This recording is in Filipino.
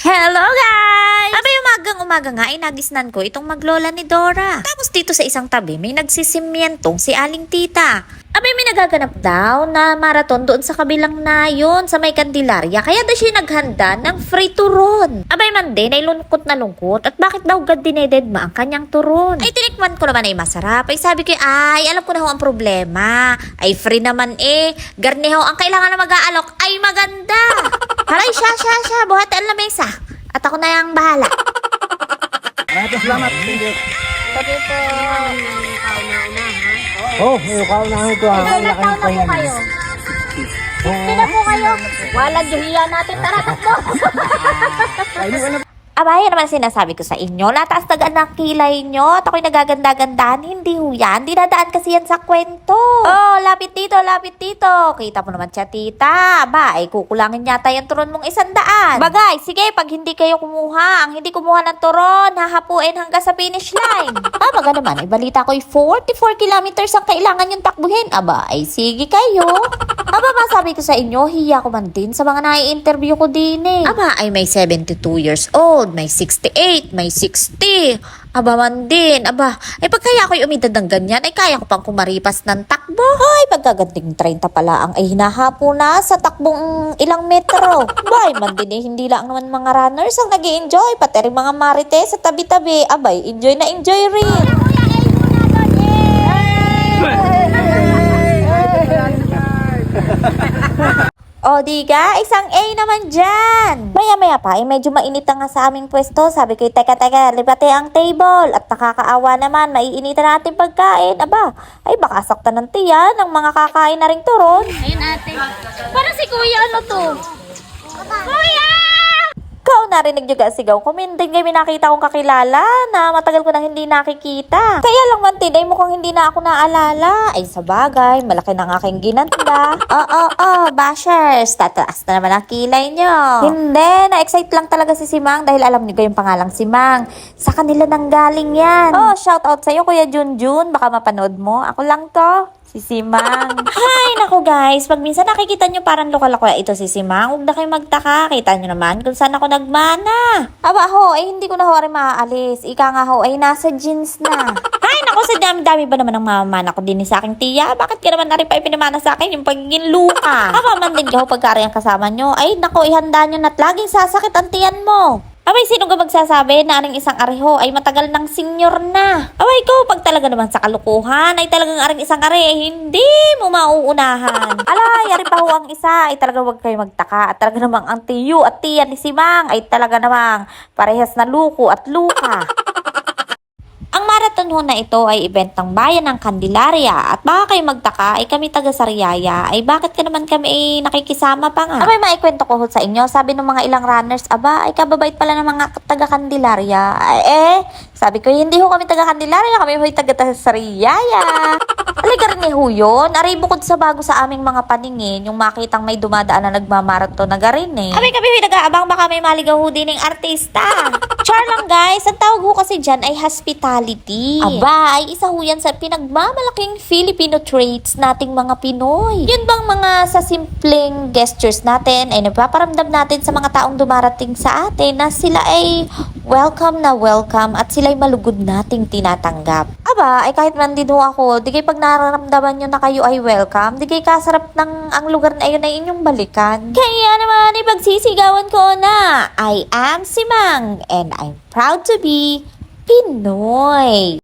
Hello guys! Abay umagang-umaga nga ay nagisnan ko itong maglola ni Dora. Tapos dito sa isang tabi may nagsisimyentong si Aling Tita. Abay may nagaganap daw na marathon doon sa kabilang nayon sa may Candelaria. Kaya daw siya naghanda ng free turon. Abay man din ay lungkot na lungkot. At bakit daw God dinededma ang kanyang turon? Ay tinikman ko naman ay masarap. Ay sabi ko ay alam ko na ho ang problema. Ay free naman Garneho ang kailangan na mag-aalok ay maganda. Halay siya. Buhat ang lamesa. At ako na yung bahala. Salamat. Sabi po. Oh, may kaunahan ito. Ilang taon na po kayo? Sino po kayo? Walang juhiya natin. Tara, takbo. Abay, naman sinasabi ko sa inyo. Nataas-tagaan ng kilay nyo. At ako'y nagaganda-gandahan. Hindi ho yan. Hindi dadaan kasi yan sa kwento. Oh, lapit dito. Kita mo naman siya, tita. Aba, ay kukulangin yata yung turon mong 100. Bagay, sige, pag hindi kayo kumuha, ang hindi kumuha ng turon, hahapuin hanggang sa finish line. Baga naman, ay balita ko'y 44 kilometers ang kailangan yung takbuhin. Aba, ay sige kayo. Aba, masabi ko sa inyo, hiya ko man din sa mga nai-interview ko din Aba, ay may 72 years old, may 68, may 60. Aba man din, ay pagkaya ako'y umidad ng ganyan, ay kaya ko pang kumaripas ng takbo. Ay, pagkaganting 30 pala ang ay hinahapo na sa takbong ilang metro. Bay, man din hindi lang naman mga runners ang nag-i-enjoy, pati rin mga marites sa tabi-tabi. Abay, enjoy na enjoy rin. O diga, isang A naman dyan. Maya-maya pa, ay medyo mainit na nga sa aming pwesto. Sabi ko, teka, lipate ang table. At nakakaawa naman, maiinitan natin pagkain. Aba, ay baka saktan ng tiyan ng mga kakain na ring turon. Ayun ate. Parang si kuya ano to? Kuya! Ikaw narinig nyo sigaw ko, din kayo nakita kong kakilala na matagal ko nang hindi nakikita. Kaya lang man tinay mukhang hindi na ako naalala. Ay sa bagay, malaki na nga aking ginanda. Bashers, tataas na naman ang kilay nyo. Hindi, na-excite lang talaga si Simang dahil alam niyo yung pangalang Simang. Sa kanila nang galing yan. Oh, shout out sa'yo Kuya Junjun, baka mapanood mo. Ako lang to. Si Simang. Hay, naku guys, pag minsan nakikita nyo parang lokal ako ito si Simang, huwag na kayo magtaka. Kita nyo naman kung saan ako nagmana. Aba ho, ay hindi ko na ho rin maaalis. Ika nga ho, ay nasa jeans na. Hay, naku, sa dami-dami ba naman ang mamamana ko din sa aking tiya? Bakit ka naman na rin pa ipinamana sa akin yung pagiging luka? Aba man din ka ho pagkari ang kasama nyo. Ay, naku, ihanda nyo na't laging sasakit ang tiyan mo. Abay, sino ka magsasabi na aring isang areho ay matagal ng senior na? Abay ko, pag talaga naman sa kalukuhan ay talagang aring isang are ay hindi mo mauunahan. Yari pa ho ang isa ay talaga wag kayo magtaka. At talaga namang ang tiyo at tiyan ni Simang ay talaga namang parehas na luko at luka. Ang marathon ho na ito ay event ng bayan ng Candelaria at baka kayo magtaka ay kami taga Sariaya ay bakit ka naman kami ay nakikisama pa nga. Abay maikwento ko ho sa inyo, sabi ng mga ilang runners, aba ay kababait pala ng mga taga Candelaria. Sabi ko hindi ho kami taga Candelaria, kami ho taga Sariaya. Aligar ni ho yun, aray bukod sa bago sa aming mga paningin, yung makitang may dumadaan na nagmamarathon na garin Abay kami ho nag-aabang baka may maligaw ho din ng artista. Char lang guys, ang tawag ho kasi dyan ay hospitality. Aba, ay isa ho yan sa pinagmamalaking Filipino traits nating mga Pinoy. Yun bang mga sa simpleng gestures natin ay napaparamdam natin sa mga taong dumarating sa atin na sila ay welcome na welcome at sila'y malugod nating tinatanggap. Aba, ay kahit man din ho ako, di kayo pag nararamdaman nyo na kayo ay welcome, di kayo kasarap ng ang lugar na yun ay inyong balikan. Kaya naman, ipagsisigawan ko na, I am Simang and I'm proud to be Pinoy.